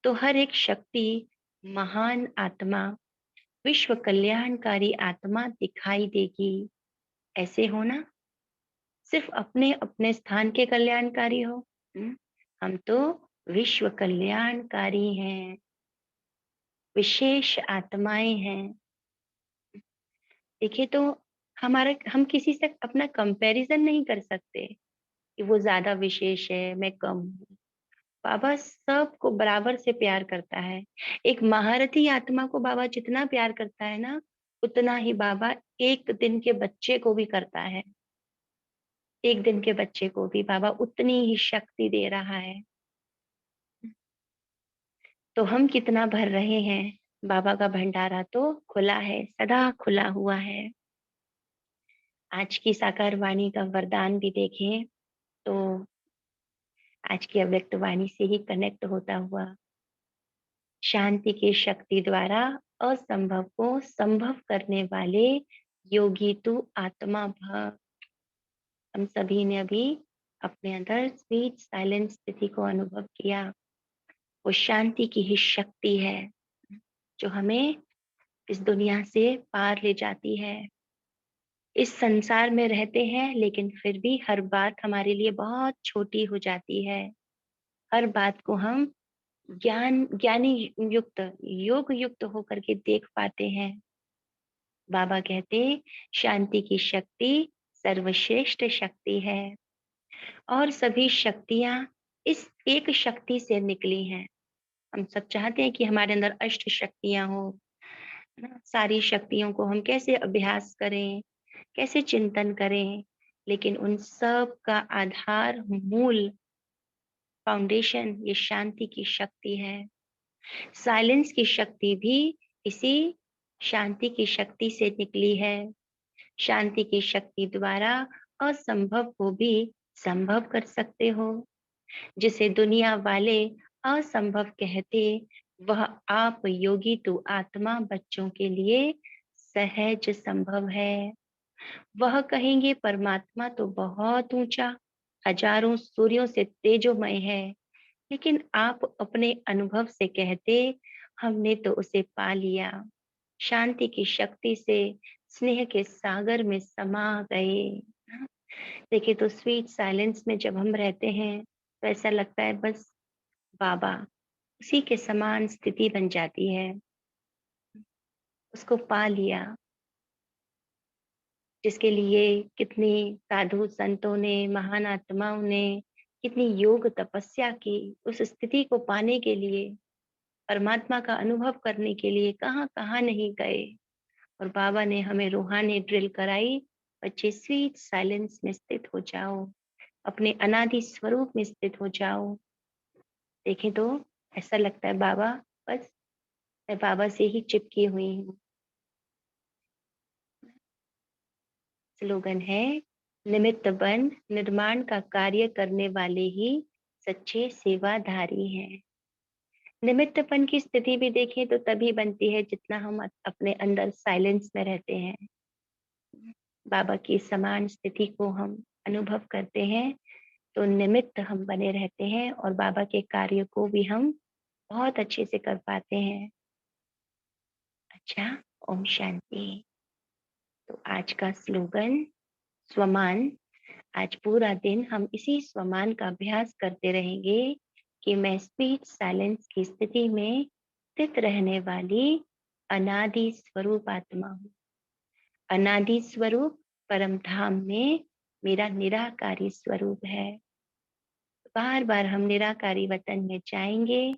तो हर एक शक्ति महान आत्मा, विश्व कल्याणकारी आत्मा दिखाई देगी। ऐसे हो ना, सिर्फ अपने अपने स्थान के कल्याणकारी हो। हम्म, हम तो विश्व कल्याणकारी हैं, विशेष आत्माएं हैं। देखिए तो हमारा हम किसी से अपना कंपैरिजन नहीं कर सकते कि वो ज्यादा विशेष है, मैं कम हूँ। बाबा सबको बराबर से प्यार करता है। एक महारथी आत्मा को बाबा जितना प्यार करता है ना, उतना ही बाबा एक दिन के बच्चे को भी करता है। एक दिन के बच्चे को भी बाबा उतनी ही शक्ति दे रहा है। तो हम कितना भर रहे हैं? बाबा का भंडारा तो खुला है, सदा खुला हुआ है। आज की साकार वाणी का वरदान भी देखें तो आज की अव्यक्त वाणी से ही कनेक्ट होता हुआ, शांति की शक्ति द्वारा असंभव को संभव करने वाले योगी तू आत्मा भव। हम सभी ने अभी अपने अंदर स्वीट साइलेंट स्थिति को अनुभव किया। वो शांति की ही शक्ति है जो हमें इस दुनिया से पार ले जाती है। इस संसार में रहते हैं लेकिन फिर भी हर बात हमारे लिए बहुत छोटी हो जाती है। हर बात को हम ज्ञानी युक्त, योग युक्त होकर के देख पाते हैं। बाबा कहते शांति की शक्ति सर्वश्रेष्ठ शक्ति है और सभी शक्तियां इस एक शक्ति से निकली हैं। हम सब चाहते हैं कि हमारे अंदर अष्ट शक्तियां हो, है ना? सारी शक्तियों को हम कैसे अभ्यास करें, कैसे चिंतन करें, लेकिन उन सब का आधार, मूल, फाउंडेशन ये शांति की शक्ति है। साइलेंस की शक्ति भी इसी शांति की शक्ति से निकली है। शांति की शक्ति द्वारा असंभव को भी संभव कर सकते हो। जिसे दुनिया वाले असंभव कहते, वह आप योगी तो आत्मा बच्चों के लिए सहज संभव है। वह कहेंगे परमात्मा तो बहुत ऊंचा, हजारों सूर्यों से तेजोमय है, लेकिन आप अपने अनुभव से कहते हमने तो उसे पा लिया। शांति की शक्ति से स्नेह के सागर में समा गए। देखिए तो स्वीट साइलेंस में जब हम रहते हैं तो ऐसा लगता है बस बाबा, उसी के समान स्थिति बन जाती है। उसको पा लिया, जिसके लिए कितने साधु संतों ने, महान आत्माओं ने कितनी योग तपस्या की उस स्थिति को पाने के लिए, परमात्मा का अनुभव करने के लिए कहाँ कहाँ नहीं गए। और बाबा ने हमें रूहानी ड्रिल कराई, बच्चे स्वीट साइलेंस में स्थित हो जाओ, अपने अनादि स्वरूप में स्थित हो जाओ। देखें तो ऐसा लगता है बाबा, बस मैं बाबा से ही चिपकी हुई हूँ। स्लोगन है निमित्त बन निर्माण का कार्य करने वाले ही सच्चे सेवाधारी हैं। निमित्तपन की स्थिति भी देखें तो तभी बनती है जितना हम अपने अंदर साइलेंस में रहते हैं, बाबा की समान स्थिति को हम अनुभव करते हैं, तो निमित्त हम बने रहते हैं और बाबा के कार्य को भी हम बहुत अच्छे से कर पाते हैं। अच्छा, ओम शांति। तो आज का स्लोगन स्वमान। आज पूरा दिन हम इसी स्वमान का अभ्यास करते रहेंगे कि मैं स्पीच साइलेंस की स्थिति में स्थित रहने वाली अनादि स्वरूप आत्मा हूँ। अनादि स्वरूप परम धाम में मेरा निराकारी स्वरूप है। बार बार हम निराकारी वतन में जाएंगे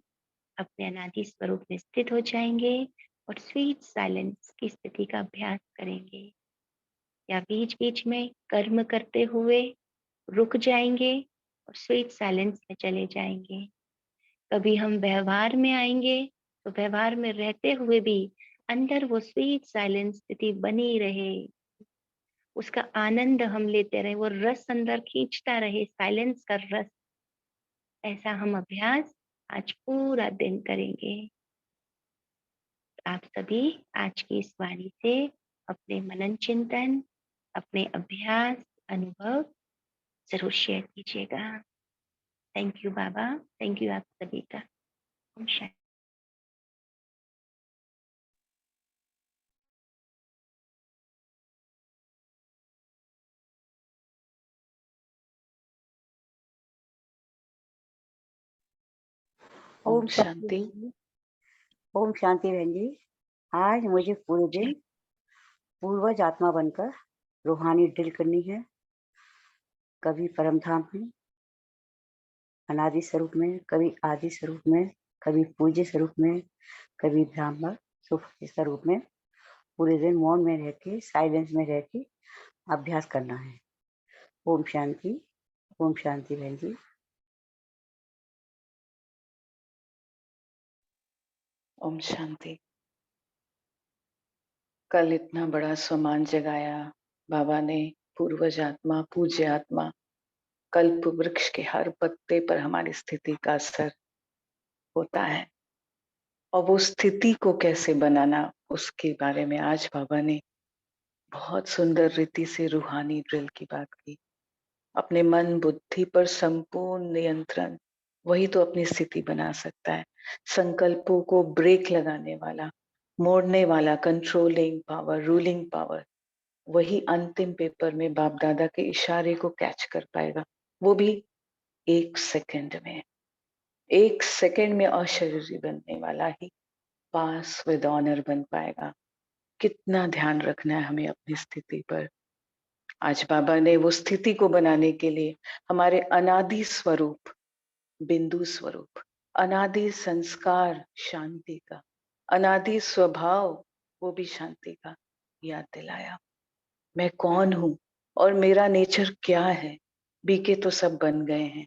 अपने अनादि स्वरूप में स्थित हो जाएंगे और स्वीट साइलेंस की स्थिति का अभ्यास करेंगे, या बीच बीच में कर्म करते हुए रुक जाएंगे और स्वीट साइलेंस में चले जाएंगे। कभी हम व्यवहार में आएंगे तो व्यवहार में रहते हुए भी अंदर वो स्वीट साइलेंस स्थिति बनी रहे, उसका आनंद हम लेते रहे, वो रस अंदर खींचता रहे, साइलेंस का रस। ऐसा हम अभ्यास आज पूरा दिन करेंगे। आप सभी आज की इस वाणी से अपने मनन चिंतन, अपने अभ्यास, अनुभव जरूर शेयर कीजिएगा। Thank you Baba, thank you आप सभी का। ओम शांति। ओम शांति। ओम शांति बहन जी। आज मुझे पूरे दिन पूर्वज आत्मा बनकर रूहानी ड्रिल करनी है। कभी परम धाम में अनादि स्वरूप में, कभी आदि स्वरूप में, कभी पूज्य स्वरूप में, कभी ब्राह्मण सुख स्वरूप में। पूरे दिन मौन में रह के, साइलेंस में रह के अभ्यास करना है। ओम शांति। ओम शांति बहन जी। ओम शांति। कल इतना बड़ा स्वमान जगाया बाबा ने, पूर्वज आत्मा, पूज्य आत्मा। कल्प वृक्ष के हर पत्ते पर हमारी स्थिति का असर होता है, और वो स्थिति को कैसे बनाना उसके बारे में आज बाबा ने बहुत सुंदर रीति से रूहानी ड्रिल की बात की। अपने मन बुद्धि पर संपूर्ण नियंत्रण, वही तो अपनी स्थिति बना सकता है। संकल्पों को ब्रेक लगाने वाला, मोड़ने वाला, कंट्रोलिंग पावर, रूलिंग पावर, वही अंतिम पेपर में बाप दादा के इशारे को कैच कर पाएगा, वो भी 1 सेकंड में। 1 सेकंड में अशरीरी बनने वाला ही पास विद ऑनर बन पाएगा। कितना ध्यान रखना है हमें अपनी स्थिति पर। आज बाबा ने वो स्थिति को बनाने के लिए हमारे अनादि स्वरूप, बिंदु स्वरूप, अनादि संस्कार शांति का, अनादि स्वभाव वो भी शांति का याद दिलाया। मैं कौन हूं और मेरा नेचर क्या है। बीके तो सब बन गए हैं,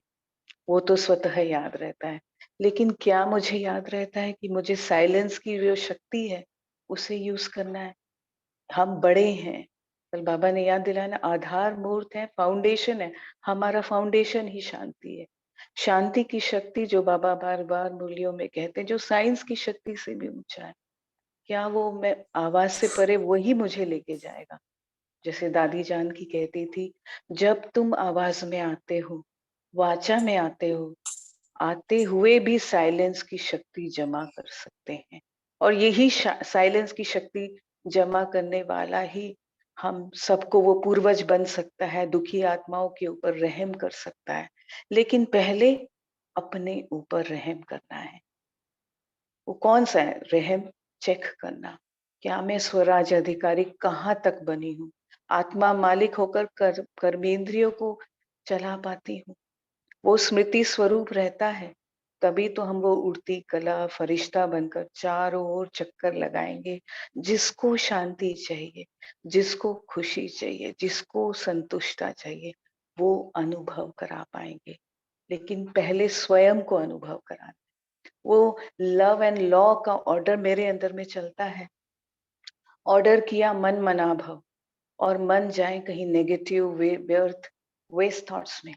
वो तो स्वतः याद रहता है, लेकिन क्या मुझे याद रहता है कि मुझे साइलेंस की जो शक्ति है उसे यूज करना है। हम बड़े हैं, कल बाबा ने याद दिलाया ना, आधार मूर्त है, फाउंडेशन है। हमारा फाउंडेशन ही शांति है। शांति की शक्ति जो बाबा बार बार मूल्यों में कहते हैं, जो साइंस की शक्ति से भी ऊंचा है। क्या वो मैं आवाज से परे वही मुझे लेके जाएगा। जैसे दादी जान की कहती थी, जब तुम आवाज में आते हो, वाचा में आते हो, आते हुए भी साइलेंस की शक्ति जमा कर सकते हैं। और यही साइलेंस की शक्ति जमा करने वाला ही हम सबको वो पूर्वज बन सकता है, दुखी आत्माओं के ऊपर रहम कर सकता है। लेकिन पहले अपने ऊपर रहम करना है। वो कौन सा है रहम? चेक करना, क्या मैं स्वराज अधिकारी कहाँ तक बनी हूँ। आत्मा मालिक होकर कर्मेंद्रियों को चला पाती हूँ। वो स्मृति स्वरूप रहता है, तभी तो हम वो उड़ती कला फरिश्ता बनकर चारों ओर चक्कर लगाएंगे। जिसको शांति चाहिए, जिसको खुशी चाहिए, जिसको संतुष्टता चाहिए, वो अनुभव करा पाएंगे। लेकिन पहले स्वयं को अनुभव कराना। वो लव एंड लॉ का ऑर्डर मेरे अंदर में चलता है। ऑर्डर किया मन मना भव, और मन जाए कहीं नेगेटिव व्यर्थ वेस्ट थॉट्स में,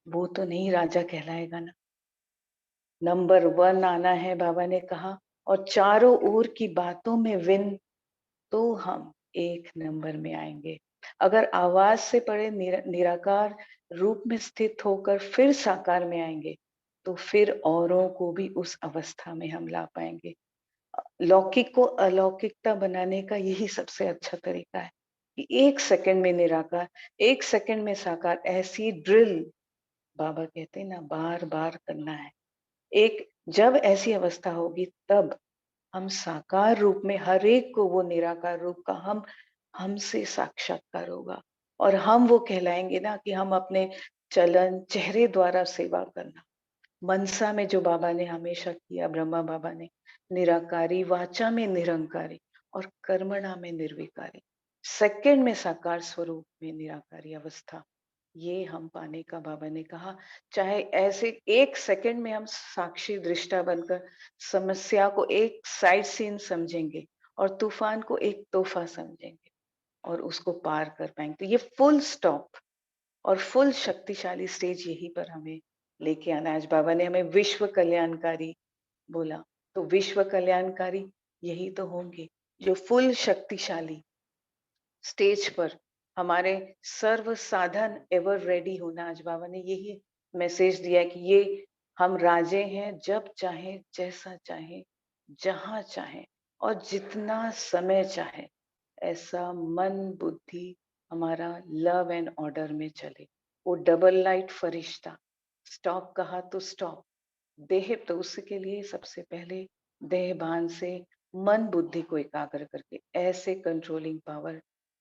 वो तो नहीं राजा कहलाएगा ना। नंबर 1 आना है बाबा ने कहा, और चारों ओर की बातों में विन, तो हम 1 नंबर में आएंगे। अगर आवाज से पड़े निराकार रूप में स्थित होकर फिर साकार में आएंगे, तो फिर औरों को भी उस अवस्था में हम ला पाएंगे। लौकिक को अलौकिकता बनाने का यही सबसे अच्छा तरीका है कि 1 सेकंड में निराकार, 1 सेकंड में साकार। ऐसी ड्रिल बाबा कहते हैं ना, बार बार करना है। एक जब ऐसी अवस्था होगी तब हम साकार रूप में हर एक को वो निराकार रूप का हमसे साक्षात्कार होगा, और हम वो कहलाएंगे ना कि हम अपने चलन चेहरे द्वारा सेवा करना, मनसा में जो बाबा ने हमेशा किया, ब्रह्मा बाबा ने, निराकारी, वाचा में निरंकारी और कर्मणा में निर्विकारी, सेकंड में साकार स्वरूप में निराकारी अवस्था, ये हम पाने का बाबा ने कहा। चाहे ऐसे एक सेकंड में हम साक्षी दृष्टा बनकर समस्या को एक साइड सीन समझेंगे और तूफान को एक तोहफा समझेंगे और उसको पार कर पाएंगे। तो ये फुल स्टॉप और फुल शक्तिशाली स्टेज यहीं पर हमें लेके आना है। आज बाबा ने हमें विश्व कल्याणकारी बोला, तो विश्व कल्याणकारी यही तो होंगे जो फुल शक्तिशाली स्टेज पर हमारे सर्व साधन एवर रेडी होना। आज बाबा ने यही मैसेज दिया कि ये हम राजे हैं, जब चाहे, जैसा चाहे, जहां चाहे और जितना समय चाहे, ऐसा मन बुद्धि हमारा लव एंड ऑर्डर में चले। वो डबल लाइट फरिश्ता, स्टॉप कहा तो स्टॉप, देह, तो उसके लिए सबसे पहले देह भान से मन बुद्धि को एकाग्र करके ऐसे कंट्रोलिंग पावर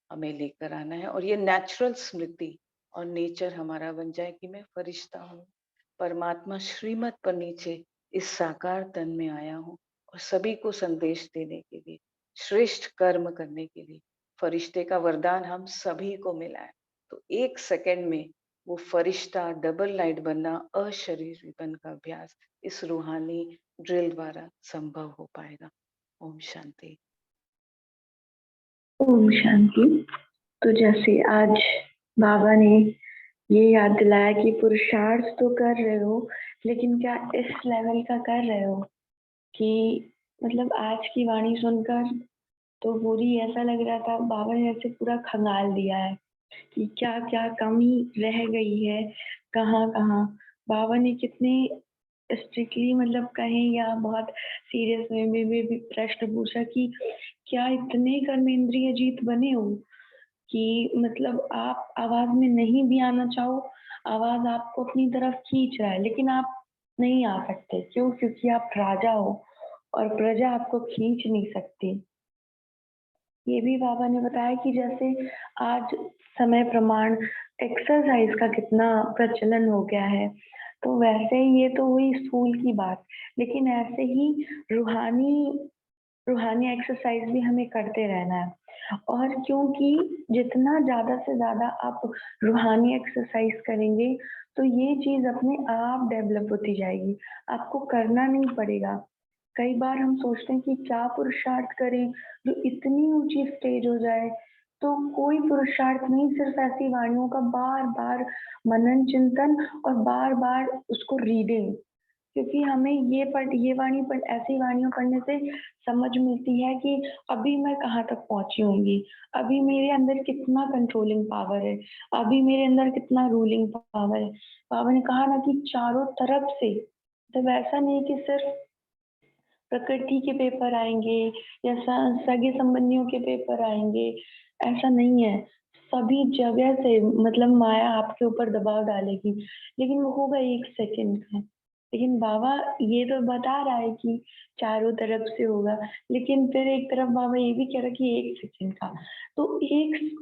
हमें लेकर आना है और ये नेचुरल स्मृति और नेचर हमारा बन जाए कि मैं फरिश्ता हूँ, परमात्मा श्रीमत पर नीचे इस साकार तन में आया हूँ और सभी को संदेश देने के लिए, श्रेष्ठ कर्म करने के लिए फरिश्ते का वरदान हम सभी को मिला है। तो एक सेकंड में वो फरिश्ता डबल लाइट बनना, अशरीरी बन का अभ्यास इस रूहानी ड्रिल द्वारा संभव हो पाएगा। ओम शांति। ओम शांति। तो जैसे आज बाबा ने ये याद दिलाया कि पुरुषार्थ तो कर रहे हो, लेकिन क्या इस लेवल का कर रहे हो कि मतलब आज की वाणी सुनकर तो पूरी ऐसा लग रहा था बाबा ने ऐसे पूरा खंगाल दिया है कि क्या क्या कमी रह गई है, कहाँ कहाँ बाबा ने कितने स्ट्रिक्टली मतलब कहें या बहुत सीरियस वे में भी प्रश्न पूछा कि क्या इतने कर्मेंद्रिय जीत बने हो कि मतलब आप आवाज में नहीं भी आना चाहो, आवाज आपको अपनी तरफ खींच रहा है लेकिन आप नहीं आ सकते। क्यों? क्योंकि आप राजा हो और प्रजा आपको खींच नहीं सकती। ये भी बाबा ने बताया कि जैसे आज समय प्रमाण एक्सरसाइज का कितना प्रचलन हो गया है, तो वैसे ही ये तो हुई स्थूल की बात, लेकिन ऐसे ही रूहानी रूहानी एक्सरसाइज भी हमें करते रहना है। और क्योंकि जितना ज़्यादा से ज़्यादा आप रूहानी एक्सरसाइज करेंगे, तो ये चीज़ अपने आप डेवलप होती जाएगी, आपको करना नहीं पड़ेगा। कई बार हम सोचते हैं कि क्या पुरुषार्थ करें जो इतनी ऊंची स्टेज हो जाए, तो कोई पुरुषार्थ नहीं, सिर्फ ऐसी वाणियों का बार-बार मनन चिंतन और बार-बार उसको रीडिंग। क्योंकि हमें ये वाणी पढ़ ऐसी वाणियाँ पढ़ने से समझ मिलती है कि अभी मैं कहाँ तक पहुँची होंगी, अभी मेरे अंदर कितना कंट्रोलिंग पावर है, अभी मेरे अंदर कितना रूलिंग पावर है। बाबा ने कहा ना कि चारों तरफ से, मतलब ऐसा नहीं कि सिर्फ प्रकृति के पेपर आएँगे या सगे संबंधियों के पेपर आएँगे, ऐसा नहीं है। सभी जगह से मतलब माया आपके ऊपर दबाव डालेगी, लेकिन वो होगा 1 सेकंड का। लेकिन बाबा ये तो बता रहा है कि चारों तरफ से होगा, लेकिन फिर एक तरफ बाबा ये भी कह रहा है कि 1 सेकंड का। तो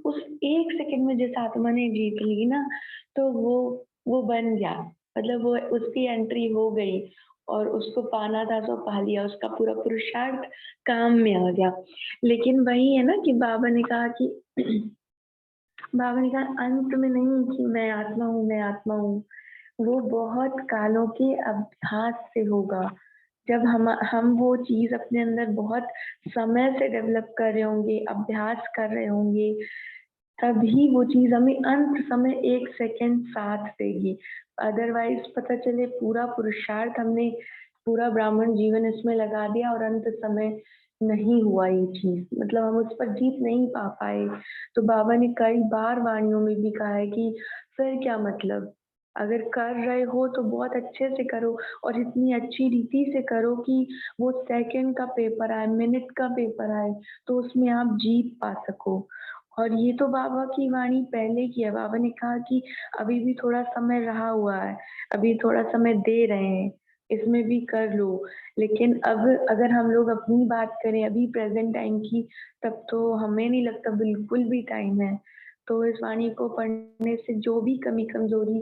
उस 1 सेकंड में जिस आत्मा ने जीत ली ना, तो वो बन गया। मतलब वो उसकी एंट्री हो गई और उसको पाना था तो पा लिया, उसका पूरा पुरुषार्थ काम में आ गया। लेकिन वही है ना कि बाबा ने कहा कि बाबा ने कहा अंत में नहीं कि मैं आत्मा हूँ, मैं आत्मा हूँ। वो बहुत कालों के अभ्यास से होगा। जब हम वो चीज़ अपने अंदर बहुत समय से डेवलप कर रहे होंगे, अभ्यास कर रहे होंगे, तभी वो चीज़ हमें अंत समय 1 सेकंड साथ देगी। अदरवाइज़ पता चले पूरा पुरुषार्थ हमने पूरा ब्राह्मण जीवन इसमें लगा दिया और अंत समय नहीं हुआ ये चीज़, मतलब हम उस पर जीत नहीं पा पाए। तो बाबा ने कई बार वाणियों में भी कहा है कि फिर क्या मतलब? अगर कर रहे हो तो बहुत अच्छे से करो और इतनी अच्छी रीति से करो कि वो सेकंड का पेपर आए, मिनट का पेपर आए, तो उसमें आप जीत पा सको। और ये तो बाबा की वाणी पहले की है, बाबा ने कहा कि अभी भी थोड़ा समय रहा हुआ है, अभी थोड़ा समय दे रहे हैं, इसमें भी कर लो। लेकिन अब अगर हम लोग अपनी बात करें अभी प्रेज़ेंट टाइम की, तब तो हमें नहीं लगता बिल्कुल भी टाइम है। तो इस वाणी को पढ़ने से जो भी कमी-कमज़ोरी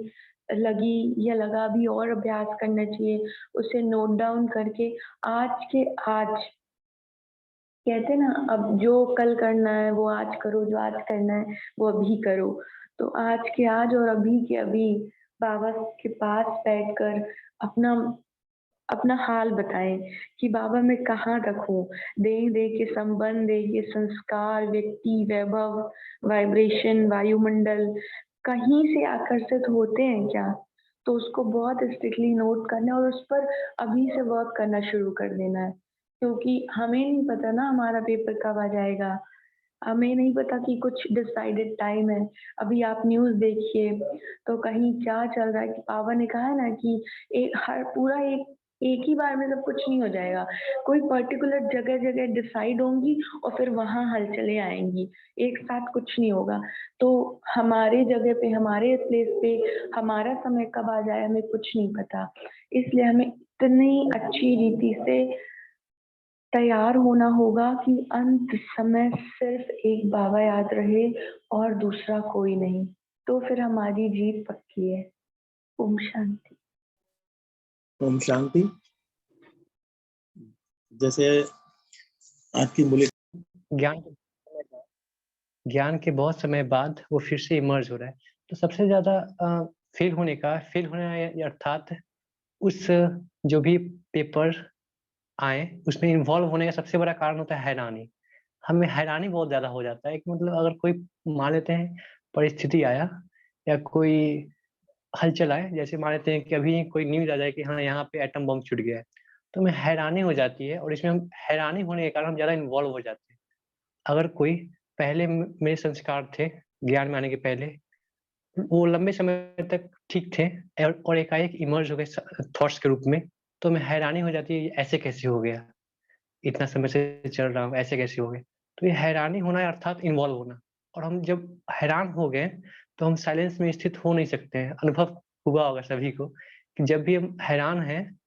लगी या लगा अभी और अभ्यास करना चाहिए, उसे नोट डाउन करके आज के आज, कहते ना, अब जो कल करना है वो आज करो, जो आज करना है वो अभी करो। तो आज के आज और अभी के अभी बाबा के पास बैठकर अपना अपना हाल बताएं कि बाबा मैं कहाँ रखूं। देह देह के संबंध, देह के संस्कार, व्यक्ति, वैभव, वाइब्रेशन, वायुमंडल कहीं से आकर्षित होते हैं क्या? तो उसको बहुत स्ट्रिक्टली नोट करना है और उस पर अभी से वर्क करना शुरू कर देना है, क्योंकि हमें नहीं पता ना हमारा पेपर कब आ जाएगा। हमें नहीं पता कि कुछ डिसाइडेड टाइम है। अभी आप न्यूज़ देखिए तो कहीं क्या चल रहा है कि बाबा ने कहा है ना कि हर पूरा एक ही बार में सब कुछ नहीं हो जाएगा। कोई पर्टिकुलर जगह-जगह डिसाइड होंगी और फिर वहाँ हलचलें आएँगी। एक साथ कुछ नहीं होगा। तो हमारे जगह पे, हमारे प्लेस पे हमारा समय कब आ जाए हमें कुछ नहीं पता। इसलिए हमें इतनी अच्छी रीति से तैयार होना होगा कि अंत समय सिर्फ एक बाबा याद रहे और दूसरा कोई नहीं। तो फिर हमारी जीत पक्की है। ओम शांति। ओम शांति। जैसे आज की बुलेट ज्ञान के बहुत समय बाद वो फिर से इमर्ज हो रहा है, तो सबसे ज्यादा फेल होने अर्थात उस जो भी पेपर आए उसमें इन्वॉल्व होने का सबसे बड़ा कारण होता है हैरानी। हमें हैरानी बहुत ज्यादा हो जाता है कि मतलब अगर कोई मान लेते हैं परिस्थिति आया या कोई हलचल आए, जैसे मान लेते हैं कि अभी कोई न्यूज आ जाए कि हाँ यहाँ पे एटम बम छूट गया है, तो हमें हैरानी हो जाती है और इसमें हम हैरानी होने के कारण हम ज्यादा इन्वॉल्व हो जाते हैं। अगर कोई पहले मेरे संस्कार थे ज्ञान में आने के पहले, वो लंबे समय तक ठीक थे और एकाएक इमर्ज हो गए थॉट्स के रूप में, तो हमें हैरानी हो जाती है ऐसे कैसे हो गया, इतना समय से चल रहा हूँ ऐसे कैसे हो गए। तो ये हैरानी होना अर्थात इन्वॉल्व होना। और हम जब हैरान हो गए तो हम साइलेंस में स्थित हो नहीं सकते हैं। अनुभव हुआ होगा सभी को कि जब भी हम हैरान हैं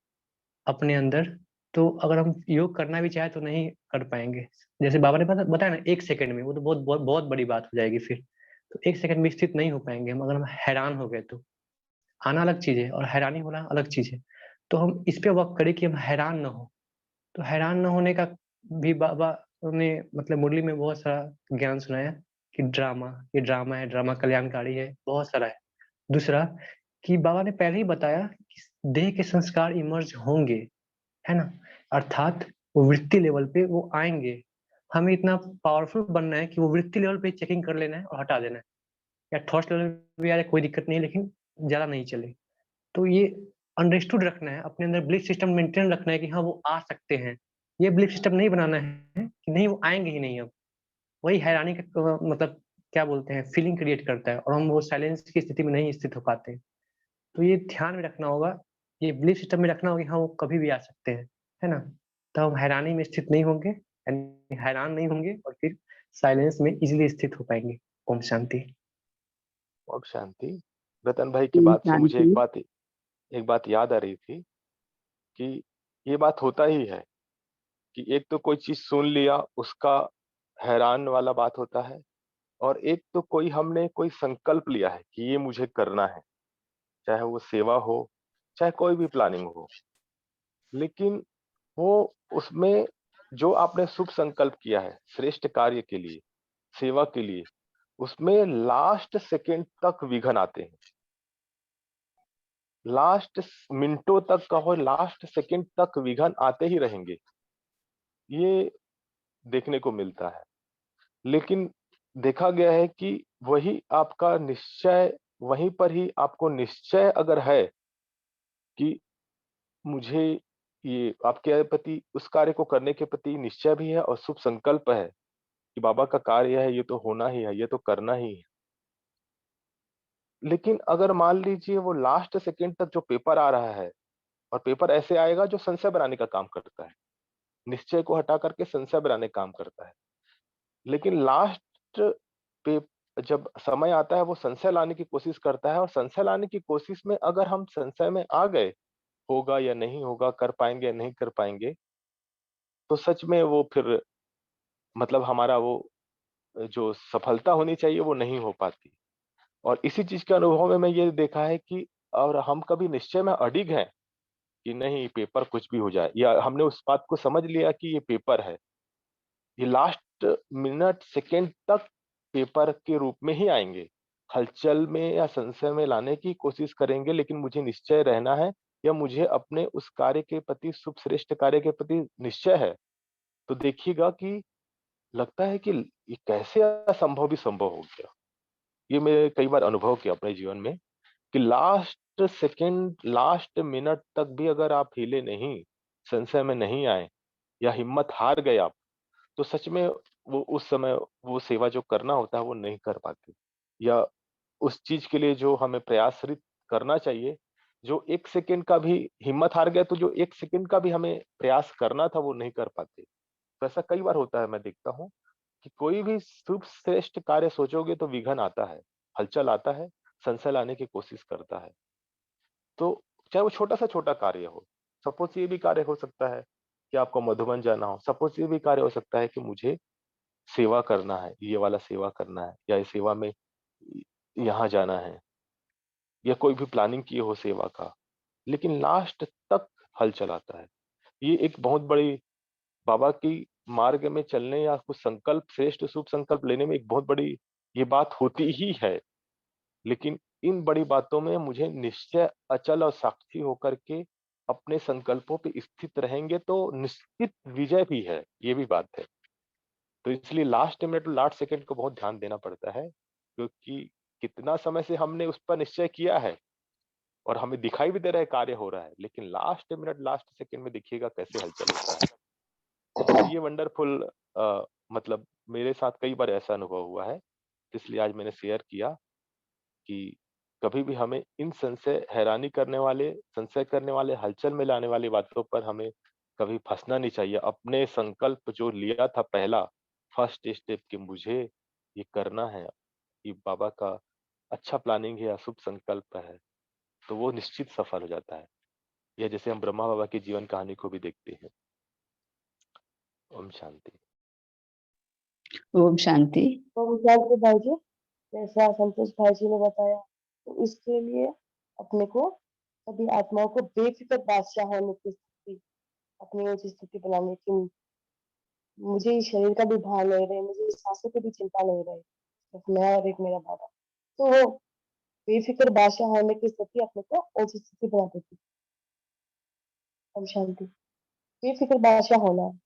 अपने अंदर, तो अगर हम योग करना भी चाहे तो नहीं कर पाएंगे। जैसे बाबा ने बताया ना 1 सेकंड में, वो तो बहुत बहुत बहुत बड़ी बात हो जाएगी फिर। तो 1 सेकंड में स्थित नहीं हो पाएंगे हम, अगर हम हैरान हो गए तो। आना अलग चीज है और हैरानी होना अलग चीज है। तो हम इस पे वर्क करें कि हम हैरान ना हो। तो हैरान न होने का भी बाबा ने मतलब मुरली में बहुत सारा ज्ञान सुनाया कि ये ड्रामा है, ड्रामा कल्याणकारी है, बहुत सारा है। दूसरा कि बाबा ने पहले ही बताया कि देह के संस्कार इमर्ज होंगे, है ना, अर्थात वो वृत्ति लेवल पे वो आएंगे। हमें इतना पावरफुल बनना है कि वो वृत्ति लेवल पे चेकिंग कर लेना है और हटा देना है, या थॉट्स लेवल पे भी आ रहा है कोई दिक्कत नहीं है, लेकिन ज्यादा नहीं चले। तो ये अंडरस्टूड रखना है, अपने अंदर बिलीफ सिस्टम मेंटेन रखना है कि हाँ वो आ सकते हैं। ये बिलीफ सिस्टम नहीं बनाना है कि नहीं वो आएंगे ही नहीं। अब वही हैरानी का मतलब क्या बोलते हैं फीलिंग क्रिएट करता है और हम वो साइलेंस की स्थिति में नहीं स्थित हो पाते हैं। तो ये ध्यान में रखना होगा, ये बिलीफ सिस्टम में रखना होगा कि हाँ वो कभी भी आ सकते हैं, है ना। तो हम हैरानी में स्थित नहीं होंगे, हैरान नहीं होंगे और फिर साइलेंस में इजिली स्थित हो पाएंगे। ओम शांति। ओम शांति। रतन भाई की ओम बात से मुझे शांति। एक बात याद आ रही थी कि ये बात होता ही है कि एक तो कोई चीज सुन लिया उसका हैरान वाला बात होता है, और एक तो हमने कोई संकल्प लिया है कि ये मुझे करना है, चाहे वो सेवा हो, चाहे कोई भी प्लानिंग हो। लेकिन वो उसमें जो आपने शुभ संकल्प किया है श्रेष्ठ कार्य के लिए, सेवा के लिए, उसमें लास्ट सेकंड तक विघ्न आते हैं। लास्ट मिनटों तक कहो, लास्ट सेकंड तक विघ्न आते ही रहेंगे, ये देखने को मिलता है। लेकिन देखा गया है कि वही आपका निश्चय, वहीं पर ही आपको निश्चय अगर है कि मुझे ये आपके प्रति, उस कार्य को करने के प्रति निश्चय भी है और शुभ संकल्प है कि बाबा का कार्य है, ये तो होना ही है, ये तो करना ही है। लेकिन अगर मान लीजिए वो लास्ट सेकंड तक जो पेपर आ रहा है, और पेपर ऐसे आएगा जो संशय बनाने का काम करता है, निश्चय को हटा करके संशय बनाने का काम करता है। लेकिन लास्ट पे जब समय आता है वो संशय लाने की कोशिश करता है, और संशय लाने की कोशिश में अगर हम संशय में आ गए, होगा या नहीं होगा, कर पाएंगे या नहीं कर पाएंगे, तो सच में वो फिर मतलब हमारा वो जो सफलता होनी चाहिए वो नहीं हो पाती। और इसी चीज के अनुभव में मैं ये देखा है कि और हम कभी निश्चय में अडिग हैं कि नहीं पेपर कुछ भी हो जाए, या हमने उस बात को समझ लिया कि ये पेपर है, ये लास्ट मिनट सेकंड तक पेपर के रूप में ही आएंगे, हलचल में या संशय में लाने की कोशिश करेंगे, लेकिन मुझे निश्चय रहना है या मुझे अपने उस कार्य के प्रति, शुभ श्रेष्ठ कार्य के प्रति निश्चय है, तो देखिएगा कि लगता है कि ये कैसे असंभव भी संभव हो गया। ये मैंने कई बार अनुभव किया अपने जीवन में कि लास्ट सेकंड, लास्ट मिनट तक भी अगर आप हिले नहीं, संशय में नहीं आए या हिम्मत हार गए आप, तो सच में वो उस समय वो सेवा जो करना होता है वो नहीं कर पाते, या उस चीज के लिए जो हमें प्रयासरत करना चाहिए, जो 1 सेकंड का भी हिम्मत हार गए, तो जो 1 सेकंड का भी हमें प्रयास करना था वो नहीं कर पाते। तो ऐसा कई बार होता है, मैं देखता हूँ कि कोई भी शुभ श्रेष्ठ कार्य सोचोगे तो विघ्न आता है, हलचल आता है, संशय लाने की कोशिश करता है। तो चाहे वो छोटा से छोटा कार्य हो, सपोज ये भी कार्य हो सकता है कि आपको मधुबन जाना हो, सपोज ये भी कार्य हो सकता है कि मुझे सेवा करना है, ये वाला सेवा करना है, या इस सेवा में यहाँ जाना है, या कोई भी प्लानिंग किए हो सेवा का, लेकिन लास्ट तक हलचल आता है। ये एक बहुत बड़ी बाबा की मार्ग में चलने या कुछ संकल्प, श्रेष्ठ शुभ संकल्प लेने में एक बहुत बड़ी ये बात होती ही है। लेकिन इन बड़ी बातों में मुझे निश्चय, अचल और साक्षी होकर के अपने संकल्पों पे स्थित रहेंगे तो निश्चित विजय भी है, ये भी बात है। तो इसलिए लास्ट मिनट, लास्ट सेकंड को बहुत ध्यान देना पड़ता है, क्योंकि कितना समय से हमने उस पर निश्चय किया है और हमें दिखाई भी दे रहा है कार्य हो रहा है, लेकिन लास्ट मिनट, लास्ट सेकंड में देखिएगा कैसे हलचल होता है। तो ये वंडरफुल मतलब मेरे साथ कई बार ऐसा अनुभव हुआ है, इसलिए आज मैंने शेयर किया कि कभी भी हमें इन संशय, हैरानी करने वाले, संशय करने वाले, हलचल में लाने वाली बातों पर हमें कभी फंसना नहीं चाहिए। अपने संकल्प जो लिया था पहला, फर्स्ट स्टेप कि मुझे ये करना है, ये बाबा का अच्छा प्लानिंग है या शुभ संकल्प है, तो वो निश्चित सफल हो जाता है। या जैसे हम ब्रह्मा बाबा की जीवन कहानी को भी देखते हैं। ओम शांति। ओम शांति। तो विशाल के भाई जी, जैसा संतोष भाई जी ने बताया, तो इसके लिए अपने को सभी आत्माओं को बेफिक्र बादशाह होने की स्थिति, अपनी उस स्थिति बनाने की, मुझे इस शरीर का भी भार नहीं रहे, मुझे इस सांसों की भी चिंता नहीं रहे, सिर्फ मैं और एक मेरा बाबा। तो वो बेफिक्र बादशाह होने की स्थिति अपने को उस स्थिति बना देती। ओम शांति। बेफिक्र बादशाह होना है।